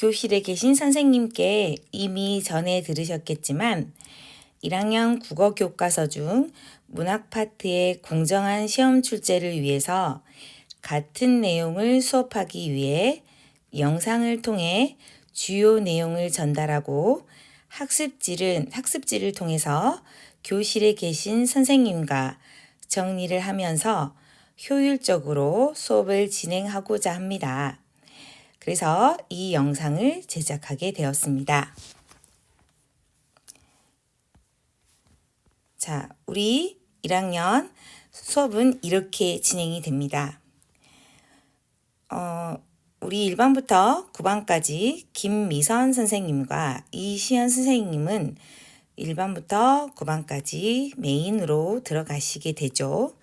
교실에 계신 선생님께 이미 전에 들으셨겠지만 1학년 국어 교과서 중 문학 파트의 공정한 시험 출제를 위해서 같은 내용을 수업하기 위해 영상을 통해 주요 내용을 전달하고 학습지를 통해서 교실에 계신 선생님과 정리를 하면서 효율적으로 수업을 진행하고자 합니다. 그래서 이 영상을 제작하게 되었습니다. 자, 우리 1학년 수업은 이렇게 진행이 됩니다. 우리 1반부터 9반까지 김미선 선생님과 이시연 선생님은 1반부터 9반까지 메인으로 들어가시게 되죠.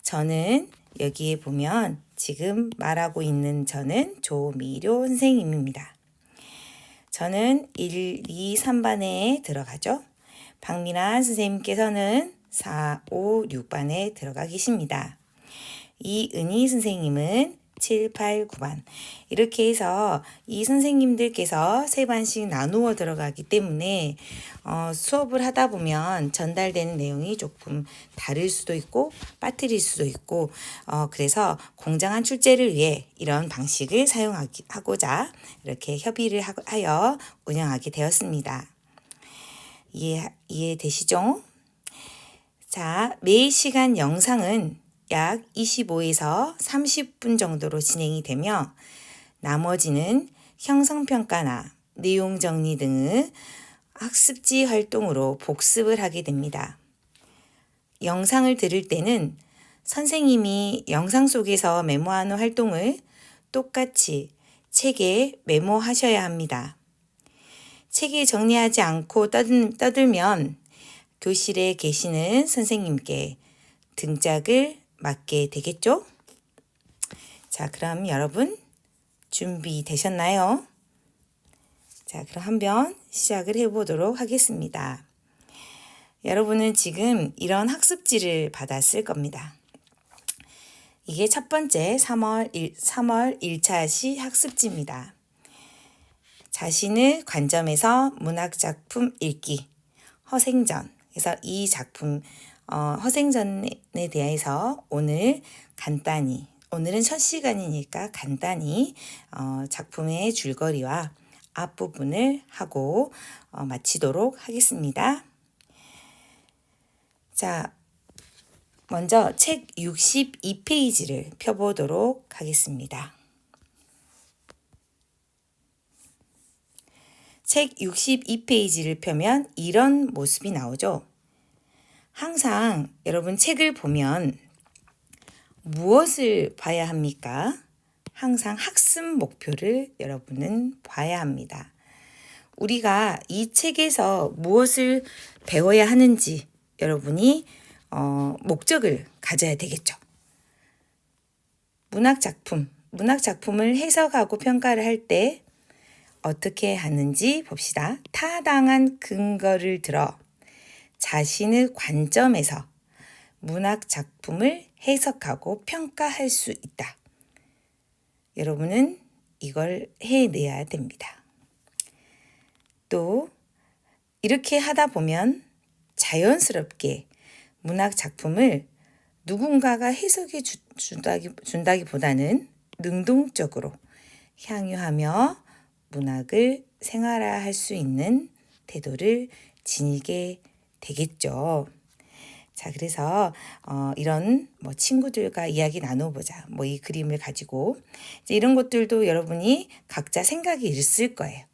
저는 여기에 보면 지금 말하고 있는 저는 조미료 선생님입니다. 저는 1, 2, 3반에 들어가죠. 박민아 선생님께서는 4, 5, 6반에 들어가 계십니다. 이은희 선생님은 7, 8, 9반 이렇게 해서 이 선생님들께서 3반씩 나누어 들어가기 때문에 수업을 하다 보면 전달되는 내용이 조금 다를 수도 있고 빠뜨릴 수도 있고 그래서 공정한 출제를 위해 이런 방식을 사용하고자 이렇게 협의를 하여 운영하게 되었습니다. 이해되시죠? 자, 매 시간 영상은 약 25에서 30분 정도로 진행이 되며 나머지는 형성평가나 내용 정리 등의 학습지 활동으로 복습을 하게 됩니다. 영상을 들을 때는 선생님이 영상 속에서 메모하는 활동을 똑같이 책에 메모하셔야 합니다. 책에 정리하지 않고 떠들면 교실에 계시는 선생님께 등짝을 맞게 되겠죠? 자, 그럼 여러분 준비되셨나요? 자, 그럼 한번 시작을 해보도록 하겠습니다. 여러분은 지금 이런 학습지를 받았을 겁니다. 이게 첫 번째 3월 1차 시 학습지입니다. 자신의 관점에서 문학작품 읽기, 허생전. 그래서 이 작품 허생전에 대해서 오늘 간단히, 오늘은 첫 시간이니까 간단히 작품의 줄거리와 앞부분을 하고 마치도록 하겠습니다. 자, 먼저 책 62페이지를 펴보도록 하겠습니다. 책 62페이지를 펴면 이런 모습이 나오죠. 항상 여러분 책을 보면 무엇을 봐야 합니까? 항상 학습 목표를 여러분은 봐야 합니다. 우리가 이 책에서 무엇을 배워야 하는지 여러분이 목적을 가져야 되겠죠. 문학작품을 해석하고 평가를 할 때 어떻게 하는지 봅시다. 타당한 근거를 들어 자신의 관점에서 문학 작품을 해석하고 평가할 수 있다. 여러분은 이걸 해내야 됩니다. 또 이렇게 하다 보면 자연스럽게 문학 작품을 누군가가 해석해 준다기보다는 능동적으로 향유하며 문학을 생활화할 수 있는 태도를 지니게 되겠죠. 자, 그래서 이런 친구들과 이야기 나눠보자. 이 그림을 가지고 이제 이런 것들도 여러분이 각자 생각이 있을 거예요.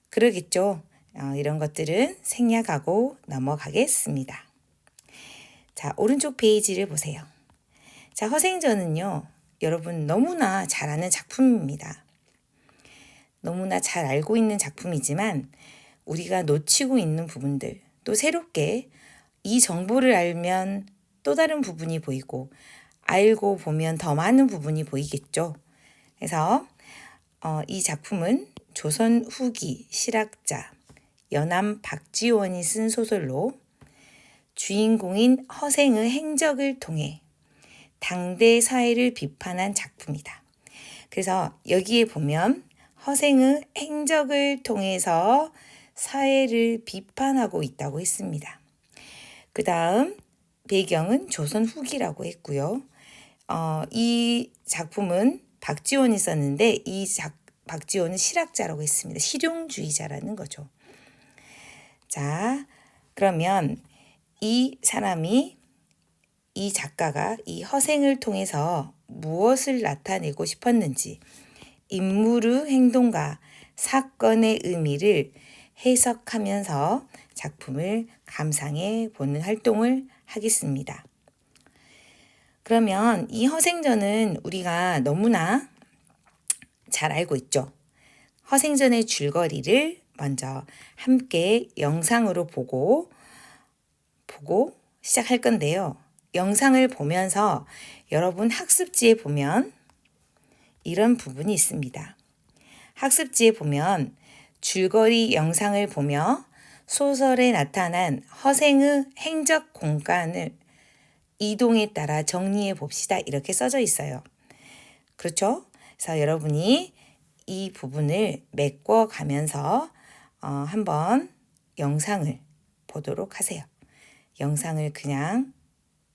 그러겠죠. 이런 것들은 생략하고 넘어가겠습니다. 자, 오른쪽 페이지를 보세요. 자, 허생전은요, 여러분 너무나 잘 아는 작품입니다. 너무나 잘 알고 있는 작품이지만 우리가 놓치고 있는 부분들, 또 새롭게 이 정보를 알면 또 다른 부분이 보이고 알고 보면 더 많은 부분이 보이겠죠. 그래서 이 작품은 조선 후기 실학자 연암 박지원이 쓴 소설로 주인공인 허생의 행적을 통해 당대 사회를 비판한 작품이다. 그래서 여기에 보면 허생의 행적을 통해서 사회를 비판하고 있다고 했습니다. 그 다음 배경은 조선 후기라고 했고요. 이 작품은 박지원이 썼는데 박지원은 실학자라고 했습니다. 실용주의자라는 거죠. 자, 그러면 이 작가가 이 허생을 통해서 무엇을 나타내고 싶었는지 인물의 행동과 사건의 의미를 해석하면서 작품을 감상해 보는 활동을 하겠습니다. 그러면 이 허생전은 우리가 너무나 잘 알고 있죠. 허생전의 줄거리를 먼저 함께 영상으로 보고 시작할 건데요. 영상을 보면서 여러분 학습지에 보면 이런 부분이 있습니다. 학습지에 보면 줄거리 영상을 보며 소설에 나타난 허생의 행적 공간을 이동에 따라 정리해 봅시다. 이렇게 써져 있어요. 그렇죠? 그래서 여러분이 이 부분을 메꿔 가면서 한번 영상을 보도록 하세요. 영상을 그냥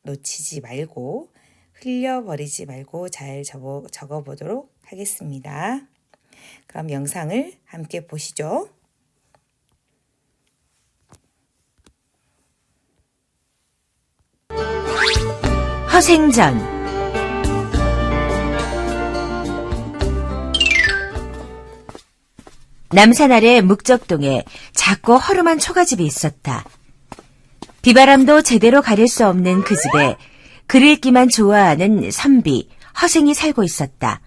놓치지 말고 흘려버리지 말고 잘 적어 보도록 하겠습니다. 그럼 영상을 함께 보시죠. 허생전. 남산 아래 묵적동에 작고 허름한 초가집이 있었다. 비바람도 제대로 가릴 수 없는 그 집에 글 읽기만 좋아하는 선비, 허생이 살고 있었다.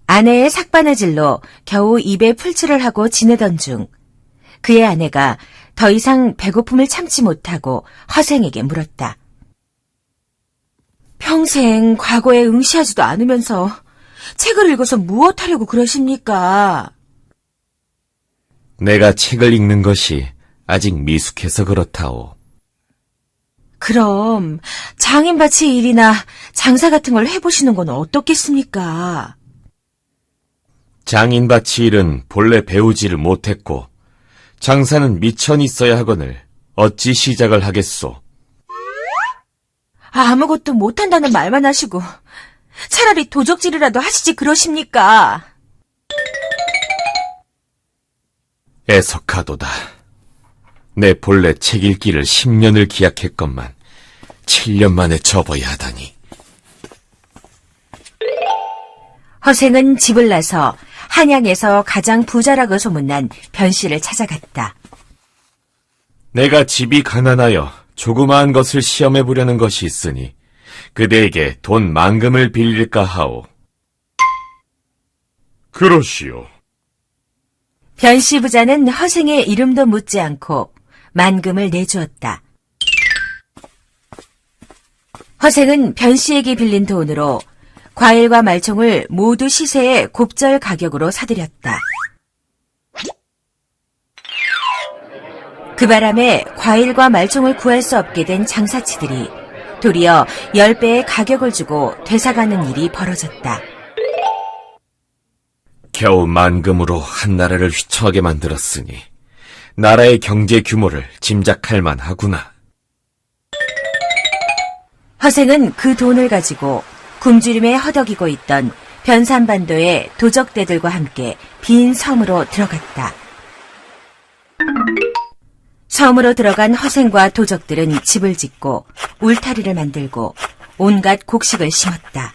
아내의 삭바느질로 겨우 입에 풀칠을 하고 지내던 중 그의 아내가 더 이상 배고픔을 참지 못하고 허생에게 물었다. 평생 과거에 응시하지도 않으면서 책을 읽어서 무엇하려고 그러십니까? 내가 책을 읽는 것이 아직 미숙해서 그렇다오. 그럼 장인밭의 일이나 장사 같은 걸 해보시는 건 어떻겠습니까? 장인밭이 일은 본래 배우지를 못했고 장사는 미천이 있어야 하거늘 어찌 시작을 하겠소? 아무것도 못한다는 말만 하시고 차라리 도적질이라도 하시지 그러십니까? 애석하도다. 내 본래 책 읽기를 10년을 기약했건만 7년 만에 접어야 하다니. 허생은 집을 나서 한양에서 가장 부자라고 소문난 변씨를 찾아갔다. 내가 집이 가난하여 조그마한 것을 시험해 보려는 것이 있으니 그대에게 돈 만금을 빌릴까 하오. 그러시오. 변씨 부자는 허생의 이름도 묻지 않고 만금을 내주었다. 허생은 변씨에게 빌린 돈으로 과일과 말총을 모두 시세의 곱절 가격으로 사들였다. 그 바람에 과일과 말총을 구할 수 없게 된 장사치들이 도리어 10배의 가격을 주고 되사가는 일이 벌어졌다. 겨우 만금으로 한 나라를 휘청하게 만들었으니 나라의 경제 규모를 짐작할 만하구나. 허생은 그 돈을 가지고 굶주림에 허덕이고 있던 변산반도의 도적대들과 함께 빈 섬으로 들어갔다. 섬으로 들어간 허생과 도적들은 집을 짓고 울타리를 만들고 온갖 곡식을 심었다.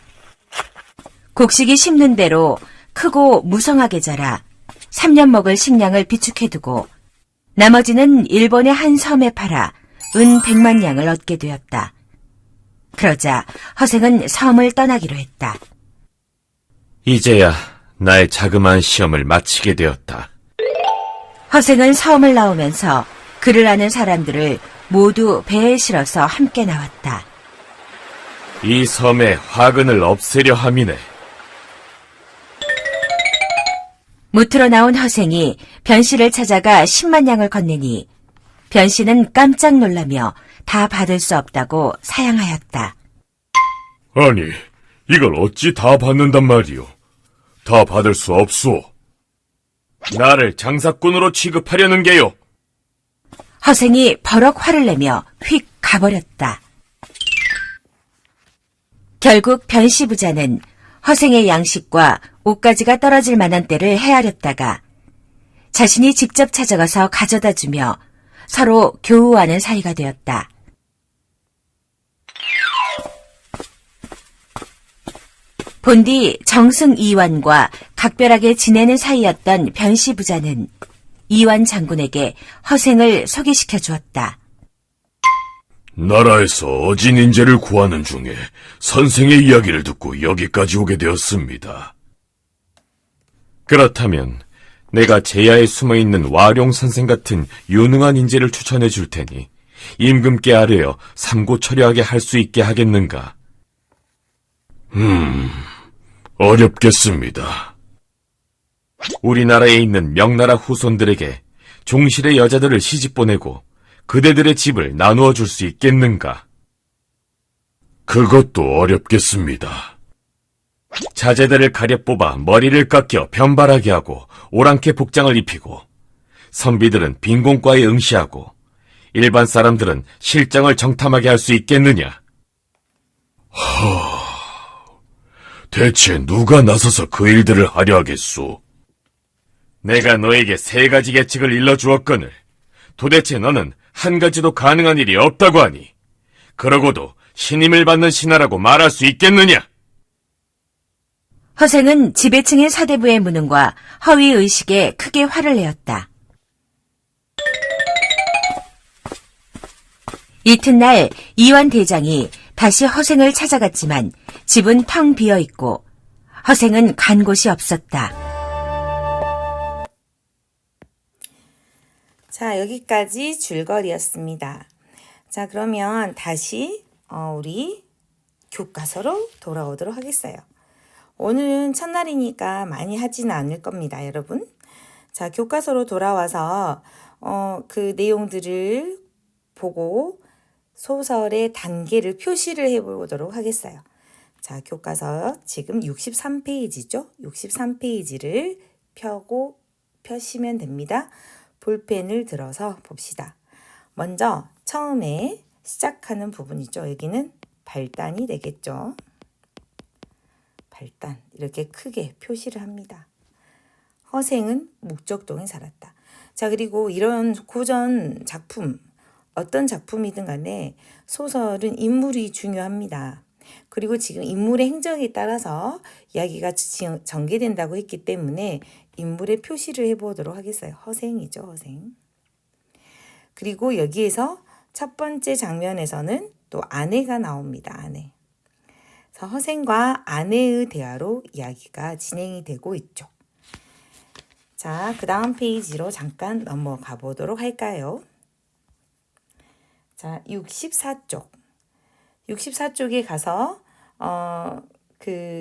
곡식이 심는 대로 크고 무성하게 자라 3년 먹을 식량을 비축해두고 나머지는 일본의 한 섬에 팔아 은 100만 양을 얻게 되었다. 그러자 허생은 섬을 떠나기로 했다. 이제야 나의 자그마한 시험을 마치게 되었다. 허생은 섬을 나오면서 그를 아는 사람들을 모두 배에 실어서 함께 나왔다. 이 섬의 화근을 없애려 함이네. 무트로 나온 허생이 변씨를 찾아가 10만 양을 건네니 변씨는 깜짝 놀라며 다 받을 수 없다고 사양하였다. 아니, 이걸 어찌 다 받는단 말이오? 더 받을 수 없소. 나를 장사꾼으로 취급하려는 게요. 허생이 버럭 화를 내며 휙 가버렸다. 결국 변씨 부자는 허생의 양식과 옷가지가 떨어질 만한 때를 헤아렸다가 자신이 직접 찾아가서 가져다 주며 서로 교우하는 사이가 되었다. 본디 정승 이완과 각별하게 지내는 사이였던 변씨 부자는 이완 장군에게 허생을 소개시켜 주었다. 나라에서 어진 인재를 구하는 중에 선생의 이야기를 듣고 여기까지 오게 되었습니다. 그렇다면 내가 제야에 숨어있는 와룡 선생 같은 유능한 인재를 추천해 줄 테니 임금께 아뢰어 삼고 처리하게 할 수 있게 하겠는가? 어렵겠습니다. 우리나라에 있는 명나라 후손들에게 종실의 여자들을 시집 보내고 그대들의 집을 나누어 줄 수 있겠는가? 그것도 어렵겠습니다. 자제들을 가려 뽑아 머리를 깎여 변발하게 하고 오랑캐 복장을 입히고 선비들은 빈공과에 응시하고 일반 사람들은 실정을 정탐하게 할 수 있겠느냐? 대체 누가 나서서 그 일들을 하려 하겠소? 내가 너에게 3가지 계책을 일러주었거늘 도대체 너는 한 가지도 가능한 일이 없다고 하니 그러고도 신임을 받는 신하라고 말할 수 있겠느냐? 허생은 지배층의 사대부의 무능과 허위의식에 크게 화를 내었다. 이튿날 이완 대장이 다시 허생을 찾아갔지만 집은 텅 비어있고 허생은 간 곳이 없었다. 자, 여기까지 줄거리였습니다. 자, 그러면 다시 우리 교과서로 돌아오도록 하겠어요. 오늘은 첫날이니까 많이 하지는 않을 겁니다, 여러분. 자, 교과서로 돌아와서 그 내용들을 보고 소설의 단계를 표시를 해보도록 하겠어요. 자, 교과서 지금 63페이지죠? 63페이지를 펴시면 됩니다. 볼펜을 들어서 봅시다. 먼저 처음에 시작하는 부분이죠. 여기는 발단이 되겠죠. 발단, 이렇게 크게 표시를 합니다. 허생은 목적동에 살았다. 자, 그리고 이런 고전 작품, 어떤 작품이든 간에 소설은 인물이 중요합니다. 그리고 지금 인물의 행적에 따라서 이야기가 전개된다고 했기 때문에 인물의 표시를 해보도록 하겠어요. 허생이죠, 허생. 그리고 여기에서 첫 번째 장면에서는 또 아내가 나옵니다, 아내. 그래서 허생과 아내의 대화로 이야기가 진행이 되고 있죠. 자, 그 다음 페이지로 잠깐 넘어가 보도록 할까요? 자, 64쪽. 64쪽에 가서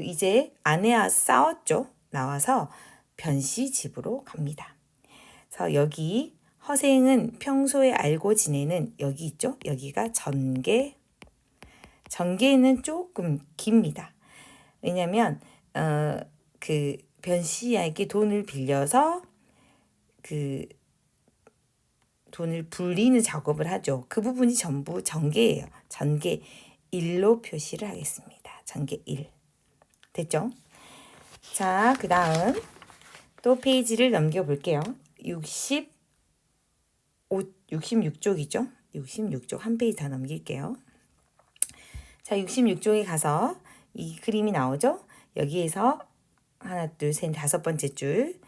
이제 아내와 싸웠죠. 나와서 변씨 집으로 갑니다. 그래서 여기 허생은 평소에 알고 지내는 여기 있죠. 여기가 전개. 전개는 조금 깁니다. 왜냐면 그 변씨에게 돈을 빌려서 그 돈을 불리는 작업을 하죠. 그 부분이 전부 전개예요. 전개 1로 표시를 하겠습니다. 전개 1. 됐죠? 자, 그 다음 또 페이지를 넘겨볼게요. 66쪽이죠. 66쪽 한 페이지 다 넘길게요. 자, 66쪽에 가서 이 그림이 나오죠. 여기에서 하나, 둘, 셋, 5번째 줄.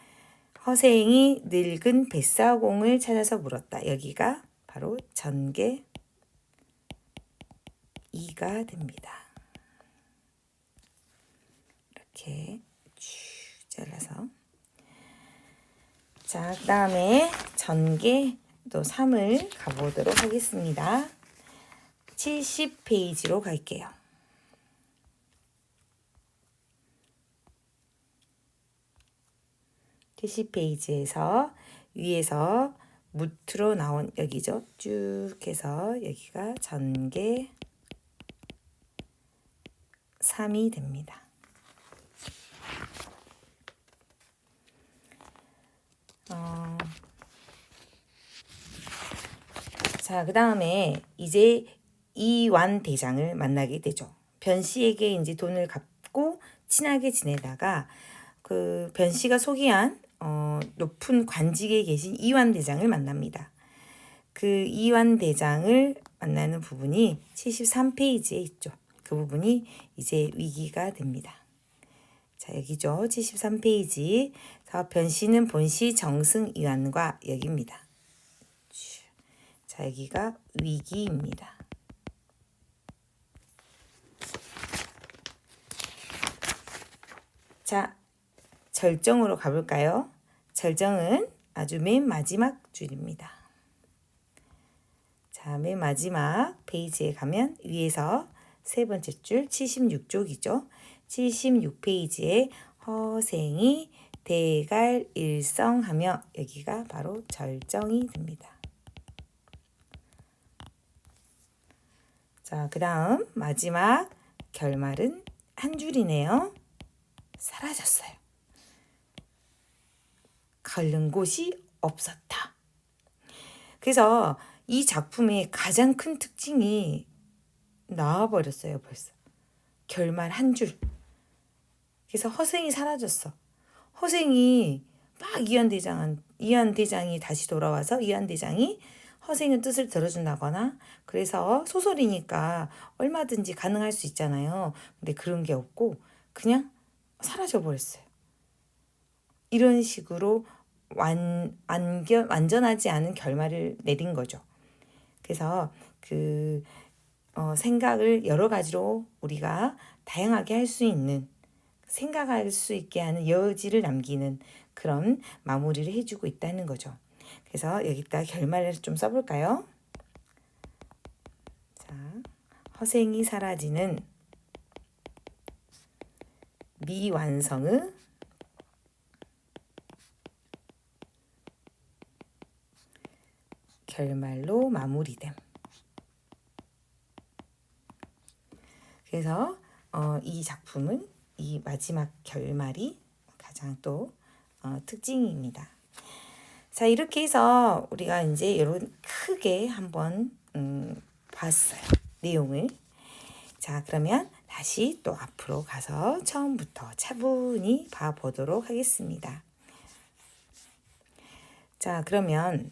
허생이 늙은 뱃사공을 찾아서 물었다. 여기가 바로 전개 2가 됩니다. 이렇게 쭉 잘라서. 자, 그 다음에 전개 또 3을 가보도록 하겠습니다. 70페이지로 갈게요. 페이지에서 위에서 무트로 나온 여기죠. 쭉 해서 여기가 전개 3이 됩니다. 자, 그 다음에 이제 이완 대장을 만나게 되죠. 변 씨에게 이제 돈을 갚고 친하게 지내다가 그 변 씨가 소개한 높은 관직에 계신 이완 대장을 만납니다. 그 이완 대장을 만나는 부분이 73페이지에 있죠. 그 부분이 이제 위기가 됩니다. 자, 여기죠. 73페이지. 변 씨는 본 씨 정승 이완과 여기입니다. 자, 여기가 위기입니다. 자, 절정으로 가볼까요? 절정은 아주 맨 마지막 줄입니다. 자, 맨 마지막 페이지에 가면 위에서 세 번째 줄 76쪽이죠. 76페이지에 허생이 대갈일성하며 여기가 바로 절정이 됩니다. 자, 그 다음 마지막 결말은 한 줄이네요. 사라졌어요. 가는 곳이 없었다. 그래서 이 작품의 가장 큰 특징이 나와버렸어요, 벌써. 결말 한 줄. 그래서 허생이 사라졌어. 허생이 막 이완 대장이 다시 돌아와서 이완 대장이 허생의 뜻을 들어준다거나, 그래서 소설이니까 얼마든지 가능할 수 있잖아요. 근데 그런 게 없고 그냥 사라져 버렸어요. 이런 식으로 완전하지 않은 결말을 내린 거죠. 그래서 생각을 여러 가지로 우리가 다양하게 할 수 있는, 생각할 수 있게 하는 여지를 남기는 그런 마무리를 해주고 있다는 거죠. 그래서 여기다 결말을 좀 써볼까요? 자, 허생이 사라지는 미완성의 결말로 마무리됨. 그래서 이 작품은 이 마지막 결말이 가장 또 특징입니다. 자, 이렇게 해서 우리가 이제 이런 크게 한번 봤어요. 내용을. 자, 그러면 다시 또 앞으로 가서 처음부터 차분히 봐보도록 하겠습니다. 자, 그러면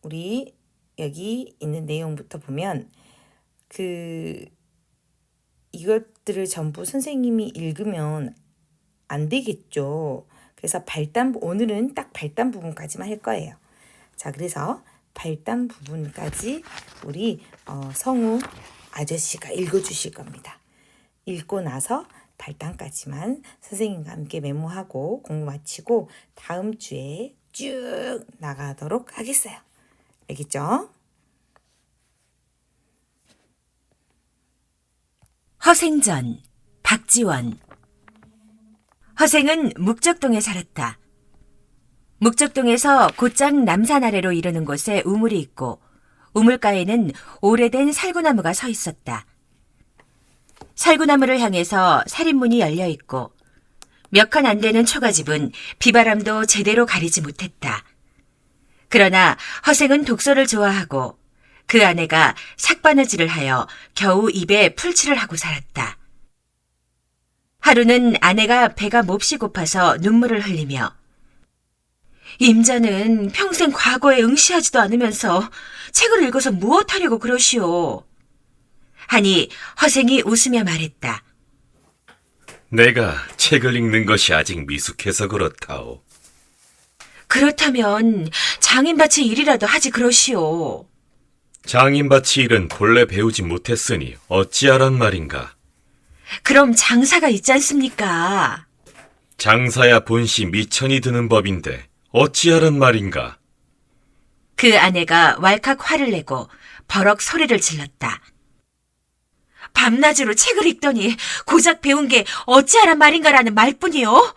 우리 여기 있는 내용부터 보면 이것들을 전부 선생님이 읽으면 안 되겠죠. 그래서 오늘은 딱 발단 부분까지만 할 거예요. 자, 그래서 발단 부분까지 우리 성우 아저씨가 읽어주실 겁니다. 읽고 나서 발단까지만 선생님과 함께 메모하고 공부 마치고 다음 주에 쭉 나가도록 하겠어요. 알겠죠? 허생전, 박지원. 허생은 묵적동에 살았다. 묵적동에서 곧장 남산 아래로 이르는 곳에 우물이 있고 우물가에는 오래된 살구나무가 서 있었다. 살구나무를 향해서 살인문이 열려 있고 몇 칸 안 되는 초가집은 비바람도 제대로 가리지 못했다. 그러나 허생은 독서를 좋아하고 그 아내가 삭바느질을 하여 겨우 입에 풀칠을 하고 살았다. 하루는 아내가 배가 몹시 고파서 눈물을 흘리며 임자는 평생 과거에 응시하지도 않으면서 책을 읽어서 무엇하려고 그러시오. 하니 허생이 웃으며 말했다. 내가 책을 읽는 것이 아직 미숙해서 그렇다오. 그렇다면 장인밭의 일이라도 하지 그러시오. 장인밭이 일은 본래 배우지 못했으니 어찌하란 말인가. 그럼 장사가 있지 않습니까? 장사야 본시 미천이 드는 법인데 어찌하란 말인가. 그 아내가 왈칵 화를 내고 버럭 소리를 질렀다. 밤낮으로 책을 읽더니 고작 배운 게 어찌하란 말인가라는 말뿐이요.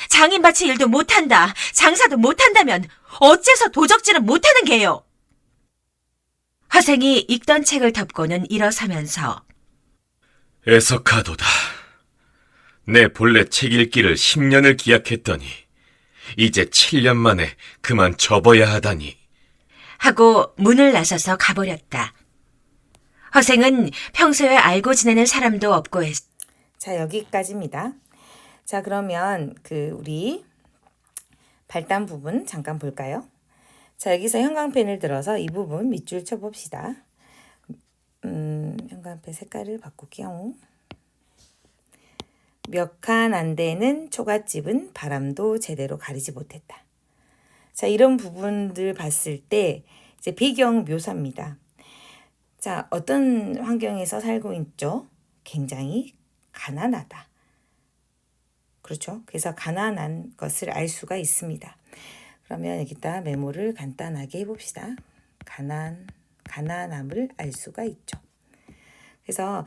장인밭의 일도 못한다, 장사도 못한다면 어째서 도적질은 못하는 게요. 허생이 읽던 책을 덮고는 일어서면서 애석하도다. 내 본래 책 읽기를 10년을 기약했더니 이제 7년 만에 그만 접어야 하다니. 하고 문을 나서서 가버렸다. 허생은 평소에 알고 지내는 사람도 없고 했. 자, 여기까지입니다. 자, 그러면 우리 발단 부분 잠깐 볼까요? 자, 여기서 형광펜을 들어서 이 부분 밑줄 쳐봅시다. 형광펜 색깔을 바꿀게요. 몇 칸 안 되는 초가집은 바람도 제대로 가리지 못했다. 자, 이런 부분들 봤을 때 이제 배경 묘사입니다. 자, 어떤 환경에서 살고 있죠? 굉장히 가난하다. 그렇죠? 그래서 가난한 것을 알 수가 있습니다. 그러면 여기다 메모를 간단하게 해봅시다. 가난함을 알 수가 있죠. 그래서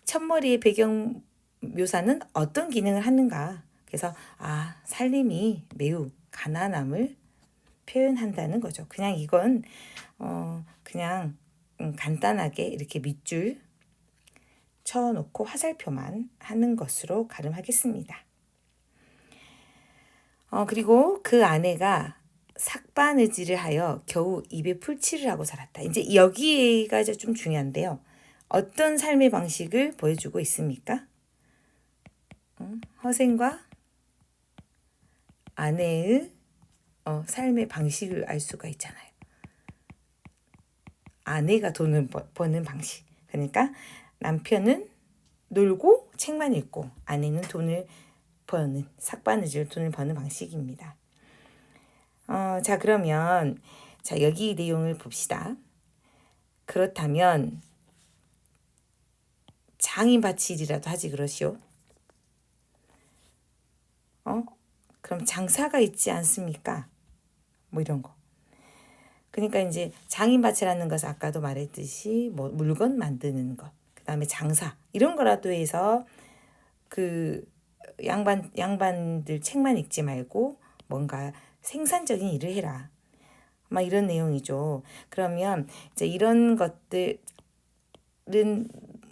첫머리의 배경 묘사는 어떤 기능을 하는가. 그래서 살림이 매우 가난함을 표현한다는 거죠. 그냥 이건 그냥 간단하게 이렇게 밑줄 쳐놓고 화살표만 하는 것으로 가름하겠습니다. 그리고 그 아내가 삭바느질을 하여 겨우 입에 풀칠을 하고 살았다. 이제 여기가 좀 중요한데요. 어떤 삶의 방식을 보여주고 있습니까? 허생과 아내의 삶의 방식을 알 수가 있잖아요. 아내가 돈을 버는 방식. 그러니까 남편은 놀고 책만 읽고 아내는 돈을 버는 삭바느질 돈을 버는 방식입니다. 자, 그러면 여기 내용을 봅시다. 그렇다면 장인바칠이라도 하지 그러시오. 그럼 장사가 있지 않습니까? 뭐 이런 거. 그러니까 이제 장인바치라는 것은 아까도 말했듯이 뭐 물건 만드는 것, 그다음에 장사 이런 거라도 해서 그 양반들 책만 읽지 말고 뭔가 생산적인 일을 해라. 막 이런 내용이죠. 그러면 이제 이런 것들은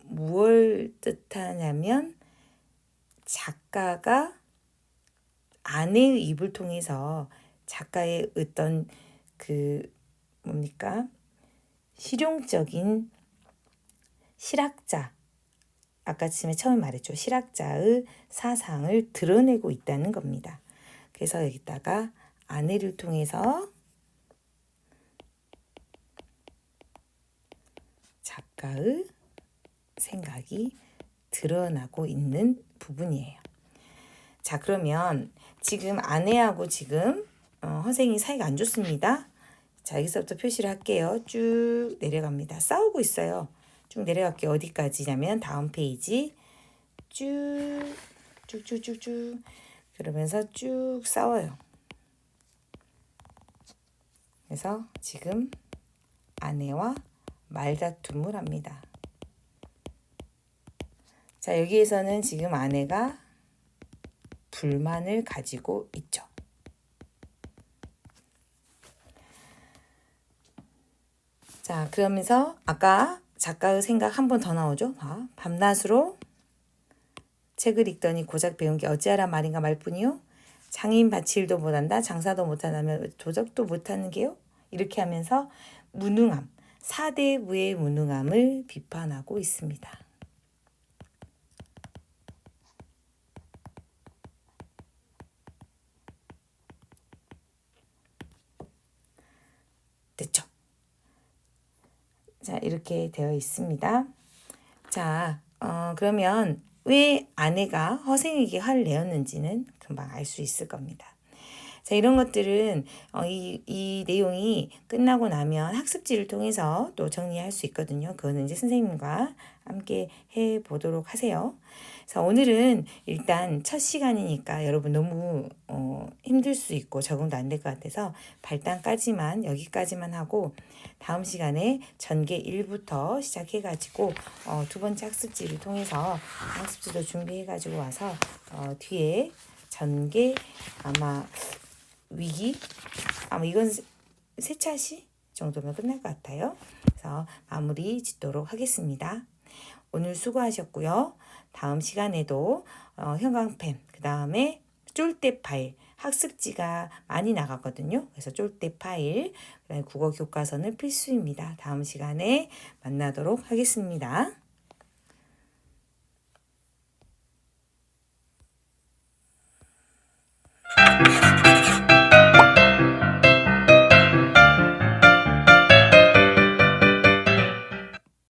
무엇을 뜻하냐면 작가가 아내의 입을 통해서 작가의 어떤 실용적인 실학자, 아까 처음에 말했죠. 실학자의 사상을 드러내고 있다는 겁니다. 그래서 여기다가 아내를 통해서 작가의 생각이 드러나고 있는 부분이에요. 자, 그러면 지금 아내하고 지금 허생이 사이가 안 좋습니다. 자, 여기서부터 표시를 할게요. 쭉 내려갑니다. 싸우고 있어요. 쭉 내려갈게요. 어디까지냐면 다음 페이지 쭉쭉쭉쭉 그러면서 쭉 싸워요. 그래서 지금 아내와 말다툼을 합니다. 자, 여기에서는 지금 아내가 불만을 가지고 있죠. 자, 그러면서 아까 작가의 생각 한 번 더 나오죠. 밤낮으로 책을 읽더니 고작 배운 게 어찌하란 말인가 말뿐이요. 장인 바칠도 못한다. 장사도 못하다면 도적도 못하는 게요. 이렇게 하면서 무능함, 사대부의 무능함을 비판하고 있습니다. 됐죠? 자, 이렇게 되어 있습니다. 자, 그러면 왜 아내가 허생에게 화를 내었는지는 금방 알 수 있을 겁니다. 자, 이런 것들은 이 내용이 끝나고 나면 학습지를 통해서 또 정리할 수 있거든요. 그거는 이제 선생님과 함께 해보도록 하세요. 자, 오늘은 일단 첫 시간이니까 여러분 너무 힘들 수 있고 적응도 안 될 것 같아서 발단까지만 여기까지만 하고 다음 시간에 전개 1부터 시작해가지고 두 번째 학습지를 통해서 학습지도 준비해가지고 와서 뒤에 전개 아마 위기 아마 이건 세 차시 정도면 끝날 것 같아요. 그래서 마무리 짓도록 하겠습니다. 오늘 수고하셨고요. 다음 시간에도 형광펜, 그 다음에 쫄대 파일, 학습지가 많이 나가거든요. 그래서 쫄대 파일, 그다음에 국어 교과서는 필수입니다. 다음 시간에 만나도록 하겠습니다.